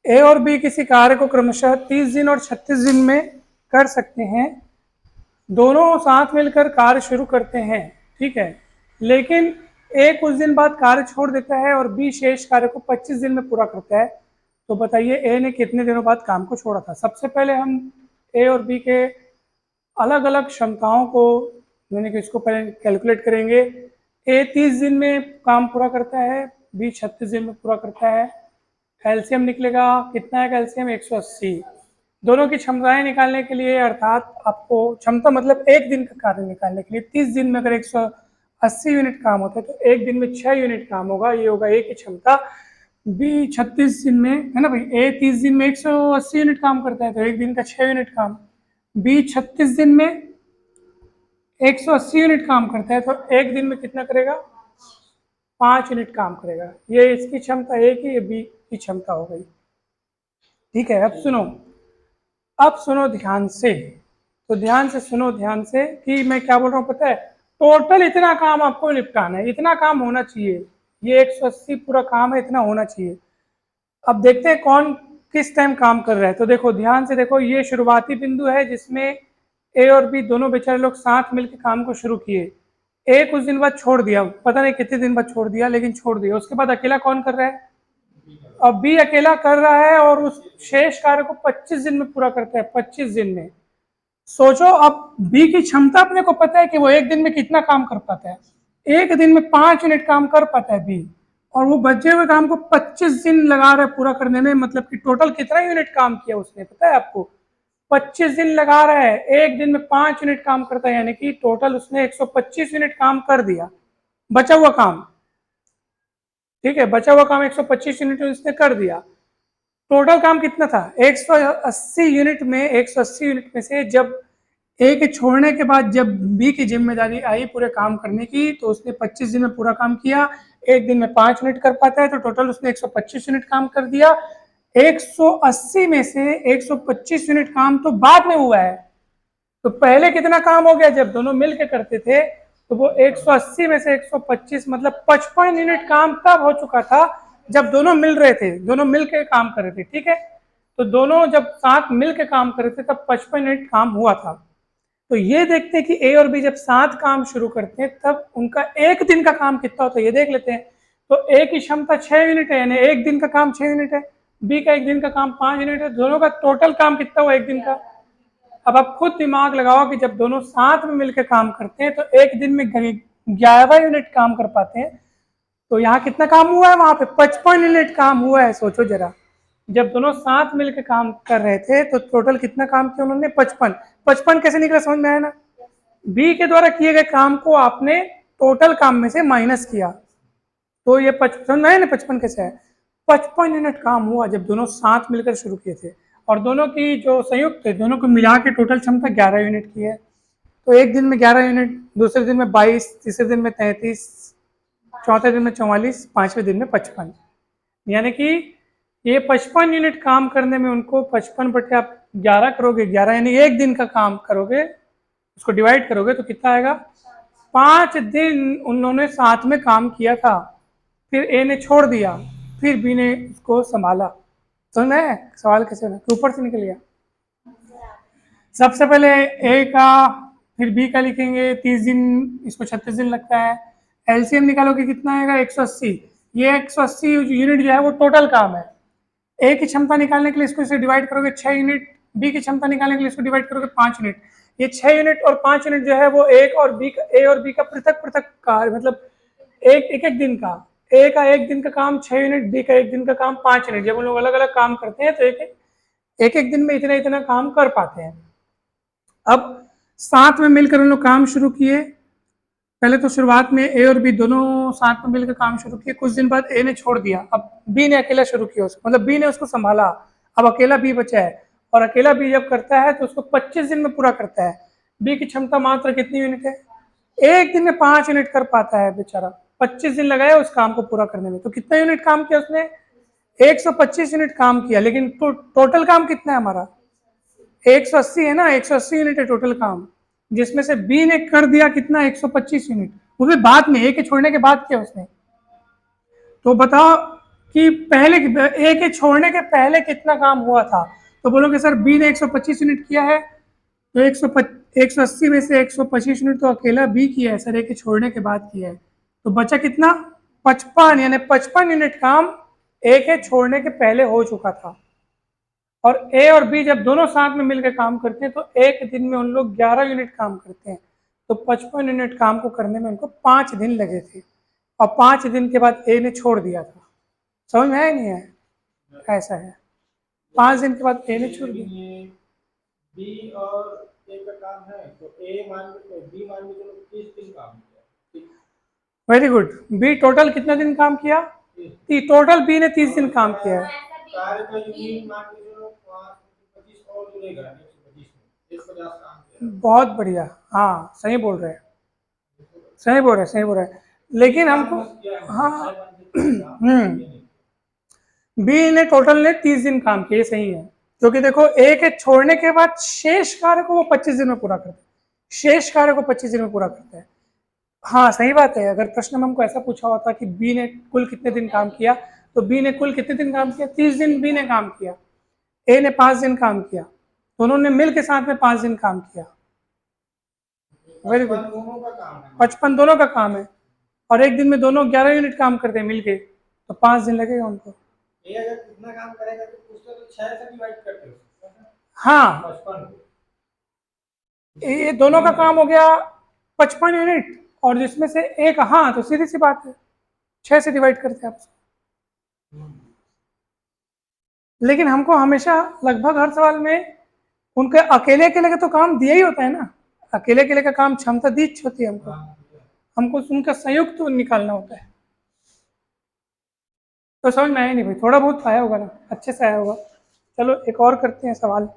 ए और बी किसी कार्य को क्रमशः 30 दिन और 36 दिन में कर सकते हैं। दोनों साथ मिलकर कार्य शुरू करते हैं, ठीक है, लेकिन ए कुछ दिन बाद कार्य छोड़ देता है और बी शेष कार्य को 25 दिन में पूरा करता है। तो बताइए ए ने कितने दिनों बाद काम को छोड़ा था। सबसे पहले हम ए और बी के अलग अलग क्षमताओं को यानी कि इसको पहले कैलकुलेट करेंगे। ए 30 दिन में काम पूरा करता है, बी 36 दिन में पूरा करता है। कैल्शियम निकलेगा, कितना है कैल्शियम 180। दोनों की क्षमताएं निकालने के लिए, अर्थात आपको क्षमता मतलब एक दिन का कार्य निकालने के लिए 30 दिन में अगर 180 यूनिट काम होता है तो एक दिन में 6 यूनिट काम होगा। ये होगा ए की क्षमता। बी 36 दिन में है ना भाई, ए 30 दिन में 180 यूनिट काम करता है तो एक दिन का 6 यूनिट काम। बी 36 दिन में 180 यूनिट काम करता है तो एक दिन में कितना करेगा, 5 यूनिट काम करेगा। ये इसकी क्षमता ए की, ये बी की क्षमता हो गई, ठीक है। अब सुनो ध्यान से, तो ध्यान से सुनो, ध्यान से कि मैं क्या बोल रहा हूँ पता है। टोटल इतना काम आपको निपटाना है, इतना काम होना चाहिए। ये 180 पूरा काम है, इतना होना चाहिए। अब देखते हैं कौन किस टाइम काम कर रहा है। तो देखो ध्यान से देखो, ये शुरुआती बिंदु है जिसमें ए और बी दोनों बेचारे लोग साथ मिलकर काम को शुरू किए। ए कुछ दिन बाद छोड़ दिया, पता नहीं कितने दिन बाद छोड़ दिया, लेकिन छोड़ दिया। उसके बाद अकेला कौन कर रहा है, अब बी अकेला कर रहा है और उस शेष कार्य को 25 दिन में पूरा करता है। 25 दिन में सोचो, अब बी की क्षमता अपने को पता है कि वो एक दिन में कितना काम कर पाता है। एक दिन में 5 यूनिट काम कर पाता है बी, और वो बचे हुए काम को 25 दिन लगा रहा है पूरा करने में। मतलब कि टोटल कितना यूनिट काम किया उसने पता है आपको, 25 दिन लगा रहा है। एक दिन में 5 यूनिट काम करता है, यानी कि टोटल उसने 125 यूनिट काम कर दिया। बचा हुआ काम, ठीक है, बचा हुआ काम 125 यूनिट उसने कर दिया। टोटल काम कितना था 180 यूनिट में। 180 यूनिट में से जब ए के छोड़ने के बाद जब बी की जिम्मेदारी आई पूरे काम करने की, तो उसने 25 दिन में पूरा काम किया। एक दिन में 5 यूनिट कर पाता है तो टोटल उसने 125 यूनिट काम कर दिया। 180 में से 125 यूनिट काम तो बाद में हुआ है। तो पहले कितना काम हो गया, जब दोनों मिलकर करते थे तो वो 180 में से 125 मतलब 55 यूनिट काम तब हो चुका था जब दोनों मिल रहे थे, दोनों मिलकर काम कर रहे थे, ठीक है। तो दोनों जब साथ मिलकर काम कर रहे थे तब 55 यूनिट काम हुआ था। तो ये देखते हैं कि ए और बी जब साथ काम शुरू करते हैं तब उनका एक दिन का काम कितना होता है, ये देख लेते हैं। तो ए की क्षमता 6 यूनिट है, यानी एक दिन का काम 6 यूनिट है। बी का एक दिन का काम 5 यूनिट है। दोनों का टोटल काम कितना हुआ एक दिन का। अब आप खुद दिमाग लगाओ कि जब दोनों साथ में मिलकर काम करते हैं तो एक दिन में 11 यूनिट काम कर पाते हैं। तो यहाँ कितना काम हुआ है, वहां पे 55 यूनिट काम हुआ है। सोचो जरा, जब दोनों साथ मिलकर काम कर रहे थे तो टोटल कितना काम किया उन्होंने, 55। 55 कैसे निकला समझ में आया ना। बी के द्वारा किए गए काम को आपने टोटल काम में से माइनस किया, तो ये 55 है ना। 55 कैसे है, 55 यूनिट काम हुआ जब दोनों साथ मिलकर शुरू किए थे। और दोनों की जो संयुक्त है, दोनों को मिला के टोटल क्षमता 11 यूनिट की है। तो एक दिन में 11 यूनिट, दूसरे दिन में 22, तीसरे दिन में 33, चौथे दिन में 44, पांचवें दिन में 55। यानी कि ये 55 यूनिट काम करने में उनको 55 बटे आप 11 करोगे, 11 यानी एक दिन का काम करोगे, उसको डिवाइड करोगे तो कितना आएगा, 5 दिन उन्होंने साथ में काम किया था। फिर ए ने छोड़ दिया, फिर बी ने उसको संभाला। समझ है सवाल कैसे होना, ऊपर से निकल गया। सबसे पहले ए का फिर बी का लिखेंगे, 30 दिन, इसको 36 दिन लगता है। एलसीएम निकालोगे कितना आएगा 180। ये 180 यूनिट जो है वो टोटल काम है। ए की क्षमता निकालने के लिए इसको इसे डिवाइड करोगे 6 यूनिट, बी की क्षमता निकालने के लिए इसको डिवाइड करोगे 5 यूनिट। ये 6 यूनिट और 5 यूनिट जो है वो ए और बी का पृथक पृथक कार्य, मतलब एक एक दिन का। ए का एक दिन का काम 6 यूनिट, बी का एक दिन का काम 5 यूनिट। जब उन लोग अलग अलग काम करते हैं तो एक दिन में इतना इतना काम कर पाते हैं। अब साथ में मिलकर उन लोग काम शुरू किए। पहले तो शुरुआत में ए और बी दोनों साथ में मिलकर काम शुरू किए। कुछ दिन बाद ए ने छोड़ दिया, अब बी ने अकेला शुरू किया उसको, मतलब बी ने उसको संभाला। अब अकेला बी बचा है, और अकेला बी जब करता है तो उसको 25 दिन में पूरा करता है। बी की क्षमता मात्र कितनी यूनिट है, एक दिन में 5 यूनिट कर पाता है बेचारा। 25 दिन लगाया उस काम को पूरा करने में, तो कितना यूनिट काम किया उसने, 125 यूनिट काम किया। लेकिन टोटल काम कितना है हमारा, 180 है ना, 180 यूनिट है टोटल काम, जिसमें से बी ने कर दिया कितना 125 यूनिट, वो भी बाद में, ए के छोड़ने के बाद किया उसने। तो बताओ कि पहले ए के छोड़ने के पहले कितना काम हुआ था, तो बोलोगे सर बी ने 125 यूनिट किया है, तो 180 में से 125 यूनिट तो अकेला बी किया है सर, ए के छोड़ने के बाद किया है, तो बचा कितना 55, यानी 55 यूनिट काम ए के छोड़ने के पहले हो चुका था। और ए और बी जब दोनों साथ में मिलकर काम करते हैं तो एक दिन में उन लोग 11 यूनिट काम करते हैं, तो 55 यूनिट काम को करने में उनको 5 दिन लगे थे, और 5 दिन के बाद ए ने छोड़ दिया था। समझ में आया नहीं है? ऐसा है, 5 दिन के बाद ए ने छोड़ दिया। बी और ए का काम है, तो ए मान के बी मान के चलो 30 दिन काम किया। Very good. बी टोटल कितना दिन काम किया? टोटल बी ने 30 दिन काम किया है। कार्य का यूनिट मान के चलो 25 और जुड़ेगा, 125 में 150 काम किया। बहुत बढ़िया, हाँ सही बोल रहे हैं, सही बोल रहे हैं, सही बोल रहे हैं। लेकिन हमको हाँ बी ने टोटल ने 30 दिन काम किए, सही है, क्योंकि देखो ए के छोड़ने के बाद शेष कार्य को वो 25 दिन में पूरा करते हैं, शेष कार्य को 25 दिन में पूरा करते हैं। हाँ सही बात है, अगर प्रश्न में हमको ऐसा पूछा होता कि बी ने कुल कितने दिन काम किया, तो बी ने कुल कितने दिन काम किया? 30 दिन बी ने काम किया, ए ने 5 दिन काम किया, दोनों ने मिल के साथ में 5 दिन काम किया। Very good. 55 दोनों का काम है, और एक दिन में दोनों 11 यूनिट काम करते हैं मिलके, तो 5 दिन लगेगा उनको। ये अगर कितना काम करेगा तो उसको तो 6 से डिवाइड करते हो। हाँ 55 ये दोनों का काम हो गया 55 यूनिट, और जिसमें से एक, हाँ तो सीधी सी बात है 6 से डिवाइड करते हैं आप। लेकिन हमको हमेशा लगभग हर सवाल में उनके अकेले अकेले का तो काम दिया ही होता है ना, अकेले अकेले का काम क्षमता दी होती है हमको, हमको उनका संयुक्त तो निकालना होता है। तो समझ में आया नहीं भाई? थोड़ा बहुत आया होगा ना, अच्छे से आया होगा। चलो एक और करते हैं सवाल।